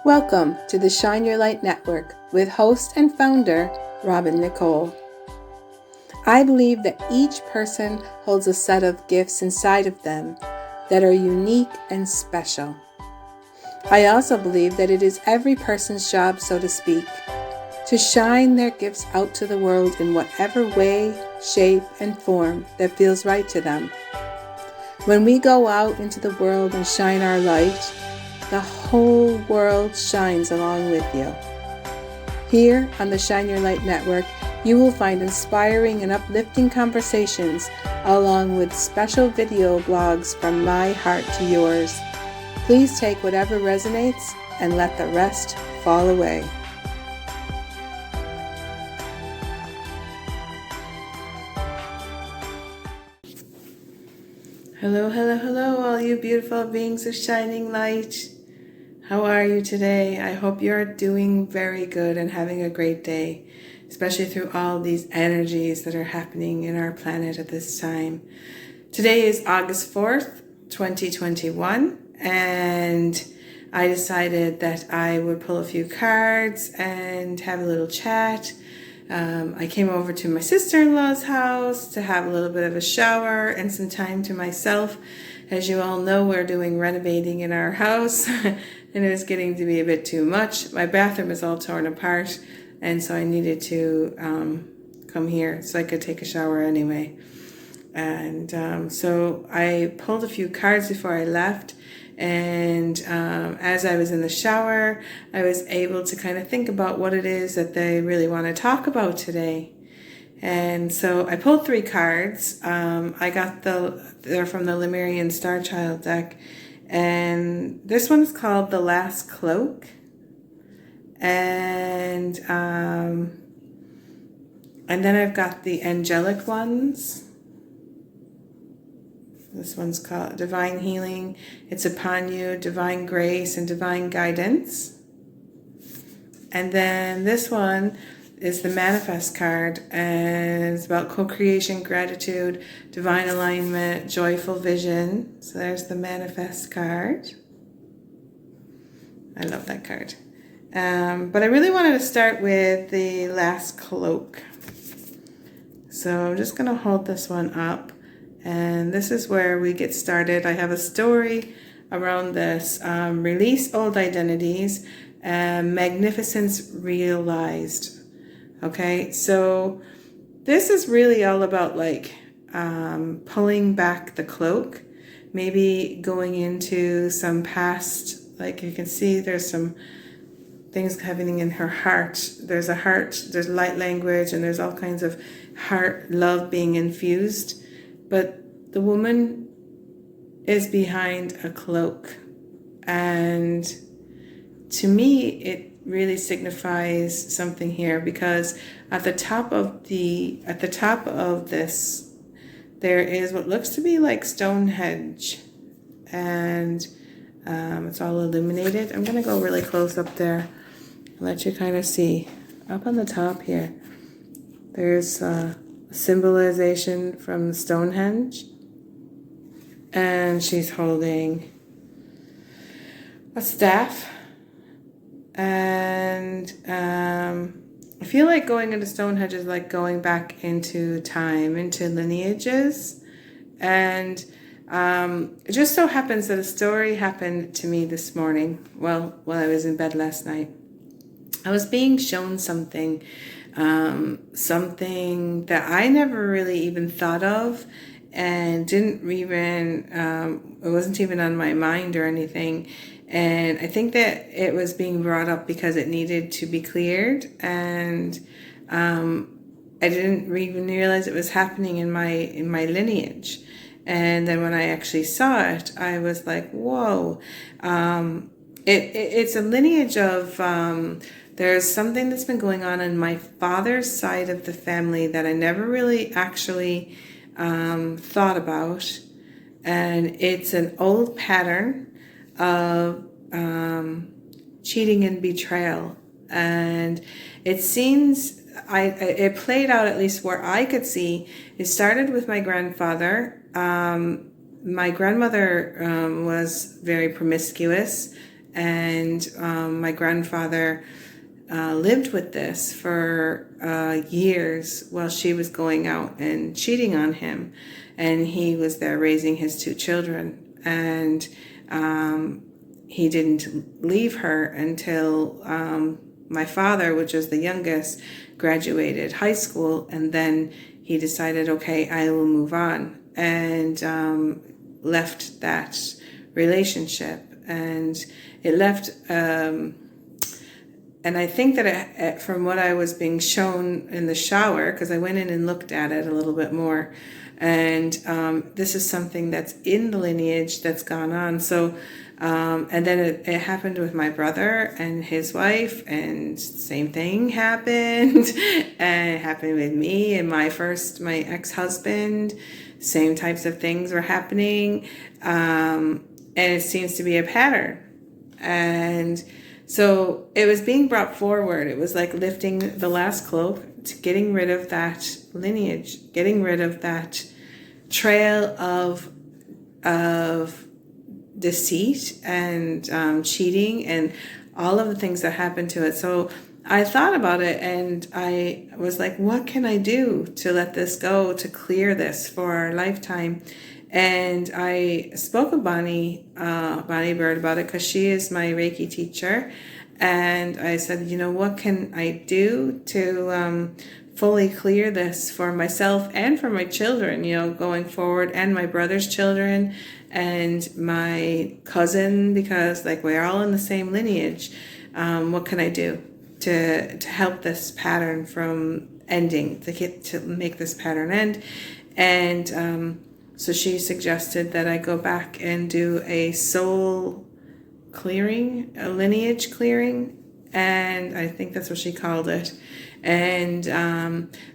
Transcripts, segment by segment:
Welcome to the Shine Your Light Network with host and founder, Robin Nicole. I believe that each person holds a set of gifts inside of them that are unique and special. I also believe that it is every person's job, so to speak, to shine their gifts out to the world in whatever way, shape, and form that feels right to them. When we go out into the world and shine our light, the whole world shines along with you. Here on the Shine Your Light Network, you will find inspiring and uplifting conversations along with special video blogs from my heart to yours. Please take whatever resonates and let the rest fall away. Hello, all you beautiful beings of shining light. How are you today? I hope you're doing very good and having a great day, especially through all these energies that are happening in our planet at this time. Today is August 4th, 2021, and I decided that I would pull a few cards and have a little chat. I came over to my sister-in-law's house to have a little bit of a shower and some time to myself. As you all know, we're doing renovating in our house and it was getting to be a bit too much. My bathroom is all torn apart, and so I needed to come here so I could take a shower anyway. And so I pulled a few cards before I left. And as I was in the shower, I was able to kind of think about what it is that they really want to talk about today. And so I pulled 3 cards. They're from the Lemurian Starchild deck. And this one's called The Last Cloak. And then I've got the angelic ones. This one's called Divine Healing. It's upon you, divine grace and divine guidance. And then this one is the manifest card, and it's about co-creation, gratitude, divine alignment, joyful vision. So there's the manifest card. I love that card. But I really wanted to start with the last cloak. So I'm just going to hold this one up. And this is where we get started. I have a story around this. Release old identities, magnificence realized. Okay, so this is really all about like pulling back the cloak, maybe going into some past, like you can see there's some things happening in her heart. There's a heart, there's light language, and there's all kinds of heart love being infused. But the woman is behind a cloak, and to me it really signifies something here, because at the top of this there is what looks to be like Stonehenge, and it's all illuminated. I'm gonna go really close up there and let you kind of see up on the top here. There's symbolization from Stonehenge, and she's holding a staff, and I feel like going into Stonehenge is like going back into time, into lineages. And it just so happens that a story happened to me this morning, while I was in bed last night. I was being shown something that I never really even thought of, and didn't even, it wasn't even on my mind or anything. And I think that it was being brought up because it needed to be cleared, and I didn't even realize it was happening in my lineage. And then when I actually saw it, I was like, whoa. It's a lineage of there's something that's been going on my father's side of the family that I never really actually thought about. And it's an old pattern of cheating and betrayal. And it seems, it played out, at least where I could see, it started with my grandfather. My grandmother was very promiscuous, And my grandfather lived with this for years while she was going out and cheating on him. And he was there raising his 2 children. And he didn't leave her until my father, which was the youngest, graduated high school. And then he decided, okay, I will move on, and left that relationship. And it left, and I think that from what I was being shown in the shower, because I went in and looked at it a little bit more, and this is something that's in the lineage that's gone on. So, and then it happened with my brother and his wife, and same thing happened, and it happened with me and my ex-husband. Same types of things were happening, and it seems to be a pattern. And so it was being brought forward. It was like lifting the last cloak to getting rid of that lineage, getting rid of that trail of deceit and cheating and all of the things that happened to it. So I thought about it, and I was like, what can I do to let this go, to clear this for our lifetime? And I spoke with Bonnie Bird about it, because she is my Reiki teacher. And I said, what can I do to fully clear this for myself and for my children, going forward, and my brother's children and my cousin, because we're all in the same lineage. What can I do to help this pattern from ending, to make this pattern end? And so she suggested that I go back and do a soul clearing, a lineage clearing, and I think that's what she called it. And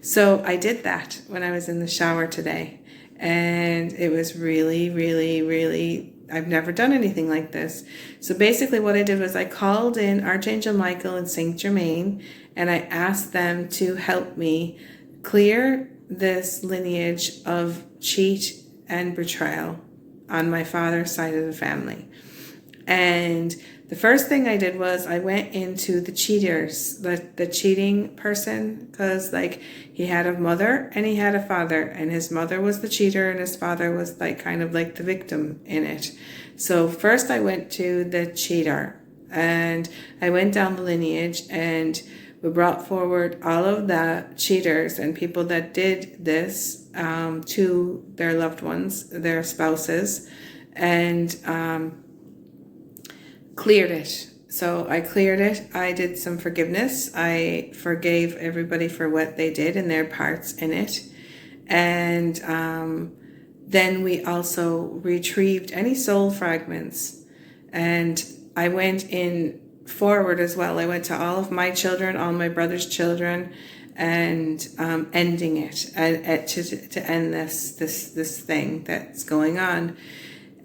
so I did that when I was in the shower today, and it was really, really, really, I've never done anything like this. So basically what I did was I called in Archangel Michael and Saint Germain, and I asked them to help me clear this lineage of cheat and betrayal on my father's side of the family. And the first thing I did was I went into the cheaters, the cheating person, because he had a mother and he had a father, and his mother was the cheater and his father was kind of the victim in it. So first I went to the cheater, and I went down the lineage, and we brought forward all of the cheaters and people that did this to their loved ones, their spouses, and cleared it. So I cleared it. I did some forgiveness. I forgave everybody for what they did and their parts in it. And then we also retrieved any soul fragments. And I went in forward as well. I went to all of my children, all my brother's children, and ending it, to end this thing that's going on.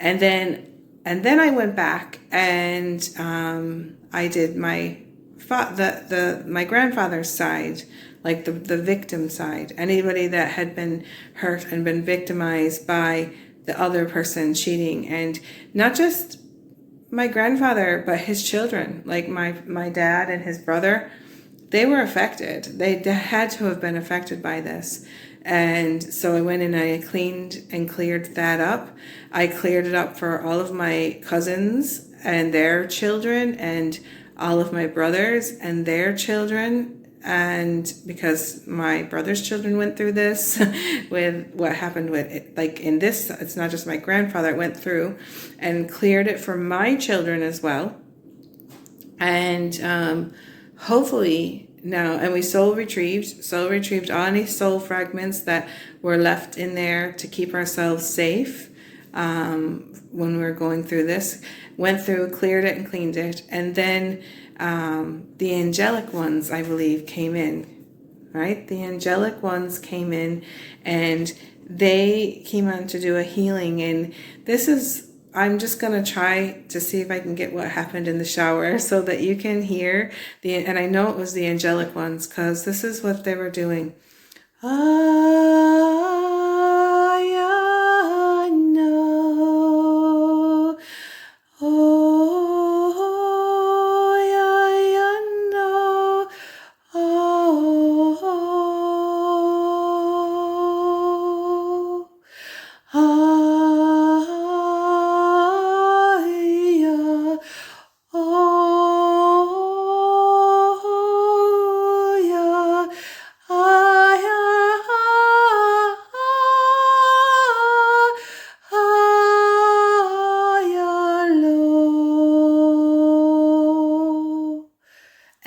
And then I went back and I did my grandfather's side, the victim side. Anybody that had been hurt and been victimized by the other person cheating, and not just my grandfather, but his children, my dad and his brother. They were affected. They had to have been affected by this. And so I went and I cleaned and cleared that up. I cleared it up for all of my cousins and their children, and all of my brothers and their children. And because my brother's children went through this with what happened with it, in this, it's not just my grandfather, it went through, and cleared it for my children as well. And hopefully now, and we soul retrieved all any soul fragments that were left in there to keep ourselves safe when we were going through this. Went through, cleared it and cleaned it. And then the angelic ones, I believe, came in, right? The angelic ones came in, and they came on to do a healing. And this is, I'm just going to try to see if I can get what happened in the shower so that you can hear and I know it was the angelic ones, because this is what they were doing.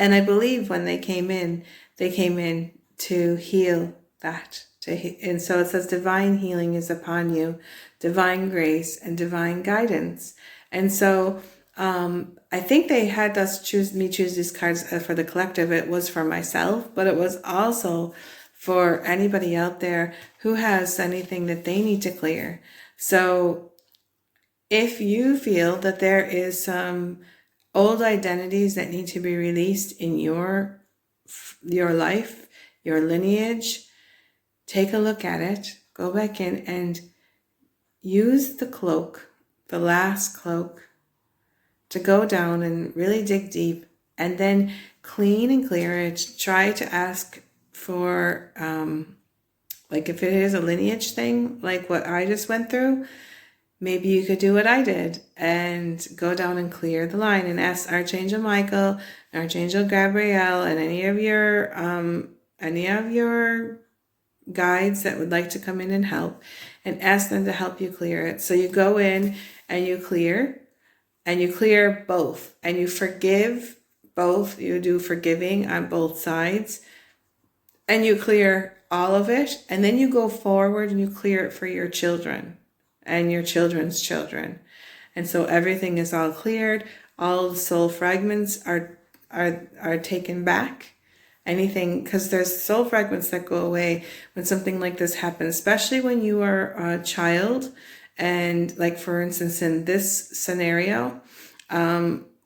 And I believe when they came in to heal that. And so it says divine healing is upon you, divine grace and divine guidance. And so I think they had us choose these cards for the collective. It was for myself, but it was also for anybody out there who has anything that they need to clear. So if you feel that there is some old identities that need to be released in your life, your lineage, take a look at it, go back in and use the cloak, the last cloak, to go down and really dig deep and then clean and clear it. Try to ask for, like if it is a lineage thing, like what I just went through, maybe you could do what I did and go down and clear the line and ask Archangel Michael, Archangel Gabriel, and any of your guides that would like to come in and help, and ask them to help you clear it. So you go in and you clear both, and you forgive both. You do forgiving on both sides, and you clear all of it, and then you go forward and you clear it for your children and your children's children. And so everything is all cleared. All the soul fragments are taken back. Anything, because there's soul fragments that go away when something like this happens, especially when you are a child. And like, for instance, in this scenario,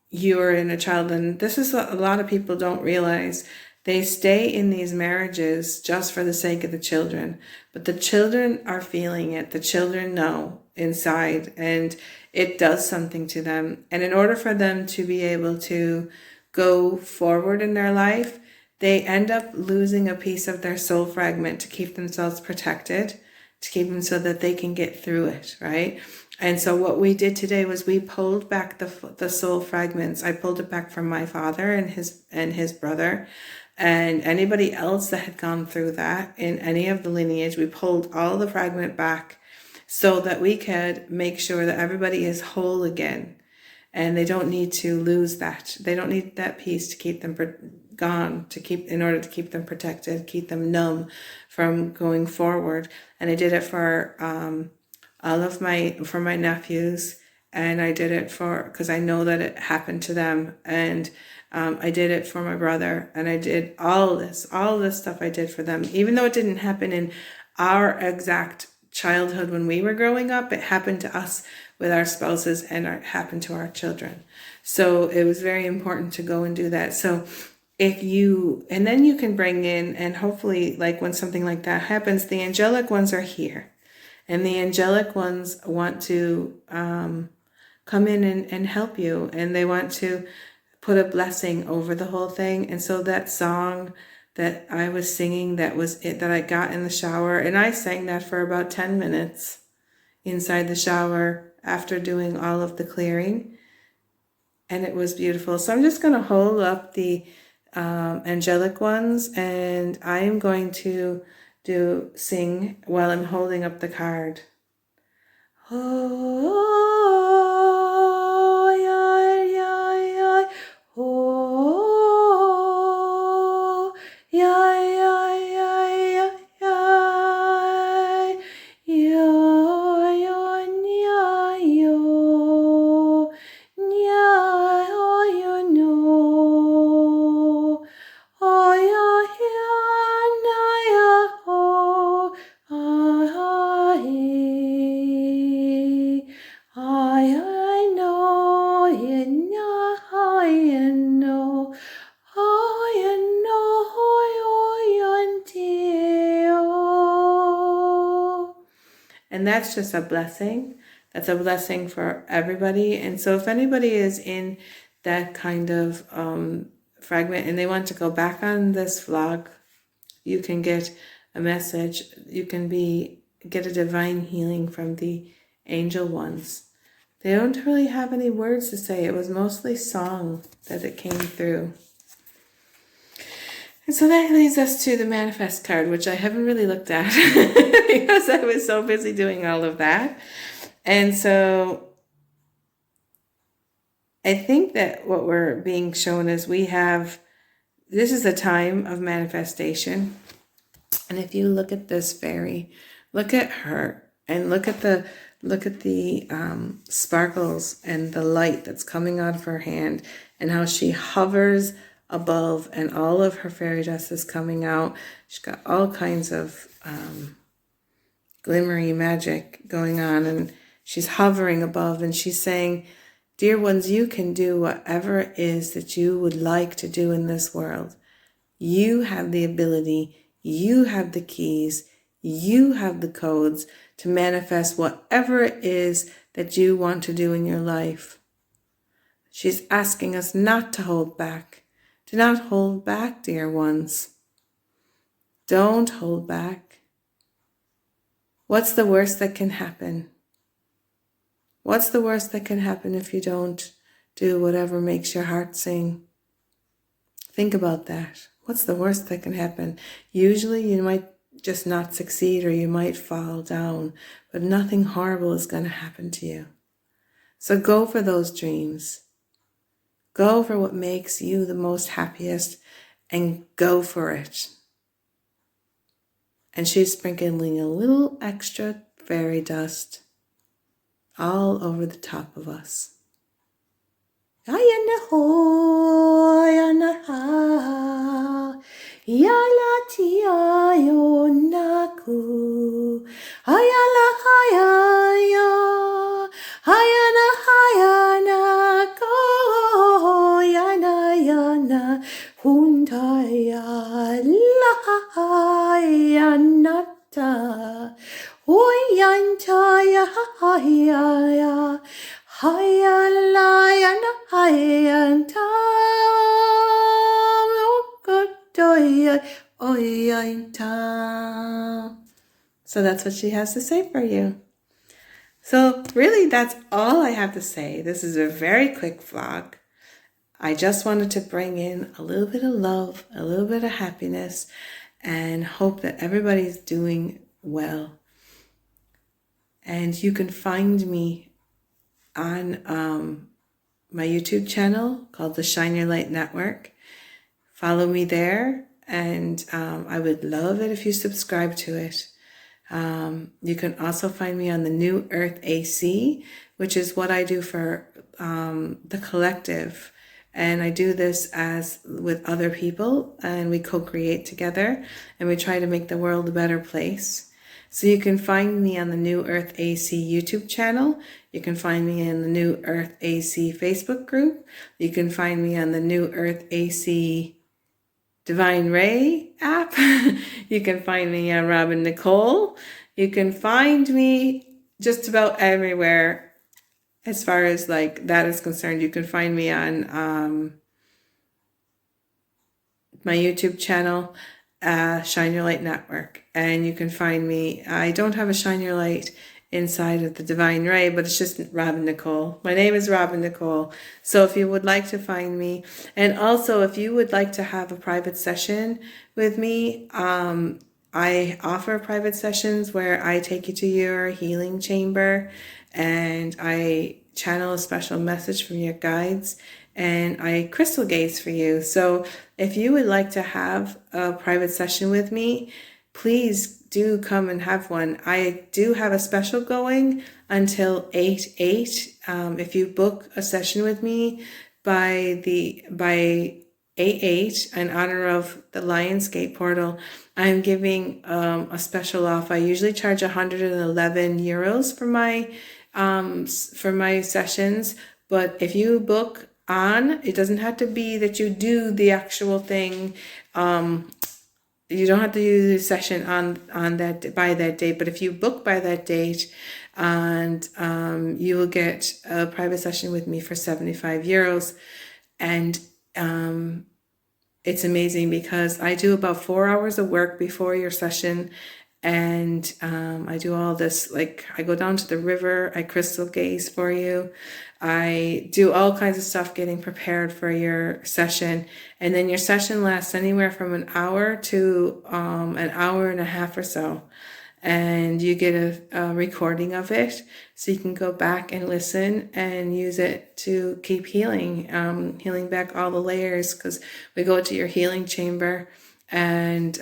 you are in a child, and this is what a lot of people don't realize. They stay in these marriages just for the sake of the children, but the children are feeling it. The children know inside, and it does something to them. And in order for them to be able to go forward in their life, they end up losing a piece of their soul fragment to keep themselves protected, to keep them so that they can get through it, right? And so what we did today was we pulled back the soul fragments. I pulled it back from my father and his brother, and anybody else that had gone through that in any of the lineage. We pulled all the fragment back so that we could make sure that everybody is whole again, and they don't need to lose that. They don't need that piece to keep them gone, in order to keep them protected, keep them numb from going forward. And I did it for for my nephews, and I did it because I know that it happened to them, and I did it for my brother, and I did all this stuff I did for them, even though it didn't happen in our exact childhood when we were growing up. It happened to us with our spouses, and it happened to our children. So it was very important to go and do that. So and then you can bring in, and hopefully, like when something like that happens, the angelic ones are here, and the angelic ones want to come in and help you, and they want to put a blessing over the whole thing. And so that song that I was singing, that I got in the shower, and I sang that for about 10 minutes inside the shower after doing all of the clearing, and it was beautiful. So I'm just going to hold up the angelic ones, and I am going to sing while I'm holding up the card. Oh, yeah, yeah, yeah. Oh, yeah, yeah, yeah, yeah, yeah. Yo, yo, nya, yo. Nya, oh, yo, no. Oh, yeah, yeah, na, yeah, oh. I know, you know, I know, and that's just a blessing. That's a blessing for everybody. And so if anybody is in that kind of fragment and they want to go back on this vlog, you can get a message. You can get a divine healing from the angel ones. They don't really have any words to say. It was mostly song that it came through. And so that leads us to the manifest card, which I haven't really looked at because I was so busy doing all of that. And so I think that what we're being shown is we have this is a time of manifestation. And if you look at this fairy, look at her and look at the sparkles and the light that's coming out of her hand, and how she hovers above, and all of her fairy dust is coming out. She's got all kinds of glimmery magic going on, and she's hovering above, and she's saying, dear ones, you can do whatever it is that you would like to do in this world. You have the ability, you have the keys, you have the codes to manifest whatever it is that you want to do in your life. She's asking us not to hold back. Do not hold back, dear ones. Don't hold back. What's the worst that can happen? What's the worst that can happen if you don't do whatever makes your heart sing? Think about that. What's the worst that can happen? Usually you might just not succeed, or you might fall down, but nothing horrible is going to happen to you. So go for those dreams. Go for what makes you the most happiest, and go for it. And she's sprinkling a little extra fairy dust all over the top of us. Yala tia yo naku, ayala hayaya, hayana hayana ko, yana yana, hundaya la hayanata, oyantaya hayaya, hayala yana hayanta. So that's what she has to say for you. So really, that's all I have to say. This is a very quick vlog. I just wanted to bring in a little bit of love, a little bit of happiness, and hope that everybody's doing well. And you can find me on my YouTube channel called the Shine Your Light Network. Follow me there, and I would love it if you subscribe to it. You can also find me on the New Earth AC, which is what I do for the collective. And I do this with other people, and we co-create together, and we try to make the world a better place. So you can find me on the New Earth AC YouTube channel. You can find me in the New Earth AC Facebook group. You can find me on the New Earth AC Divine Ray app. You can find me on Robin Nicole. You can find me just about everywhere as far as like that is concerned. You can find me on my YouTube channel, Shine Your Light Network. And you can find me, I don't have a Shine Your Light inside of the Divine Ray, but it's just Robin Nicole. My name is Robin Nicole. So if you would like to find me, and also if you would like to have a private session with me, I offer private sessions where I take you to your healing chamber and I channel a special message from your guides, and I crystal gaze for you. So if you would like to have a private session with me, please do come and have one. I do have a special going until 8/8. If you book a session with me by 8/8 in honor of the Lionsgate portal, I'm giving a special off. I usually charge 111 euros for my sessions, but if you book on, it doesn't have to be that you do the actual thing. You don't have to do the session on that by that date, but if you book by that date, and you will get a private session with me for 75 euros. And it's amazing because I do about 4 hours of work before your session, and I do all this, like I go down to the river, I crystal gaze for you, I do all kinds of stuff getting prepared for your session. And then your session lasts anywhere from an hour to an hour and a half or so. and you get a recording of it, so you can go back and listen and use it to keep healing, healing back all the layers, because we go to your healing chamber, and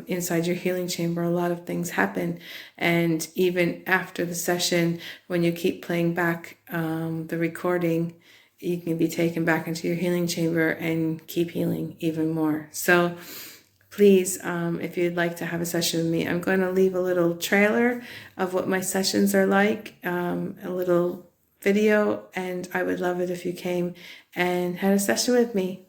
inside your healing chamber a lot of things happen. And even after the session, when you keep playing back the recording, you can be taken back into your healing chamber and keep healing even more. So please, if you'd like to have a session with me, I'm going to leave a little trailer of what my sessions are like, a little video, and I would love it if you came and had a session with me.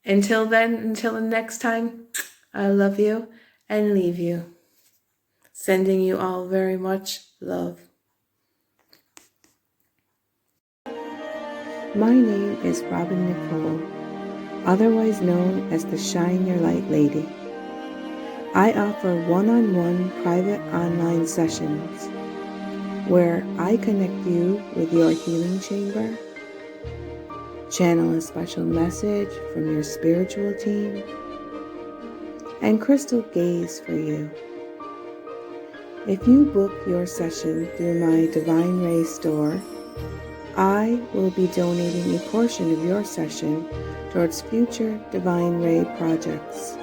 Until then, until the next time, I love you and leave you. Sending you all very much love. My name is Robin Nicole, otherwise known as the Shine Your Light Lady. I offer one-on-one private online sessions where I connect you with your healing chamber, channel a special message from your spiritual team, and crystal gaze for you. If you book your session through my Divine Ray store, I will be donating a portion of your session towards future Divine Ray projects.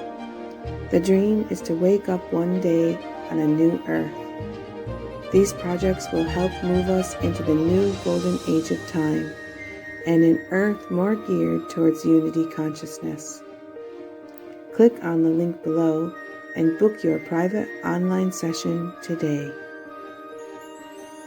The dream is to wake up one day on a new earth. These projects will help move us into the new golden age of time and an earth more geared towards unity consciousness. Click on the link below and book your private online session today.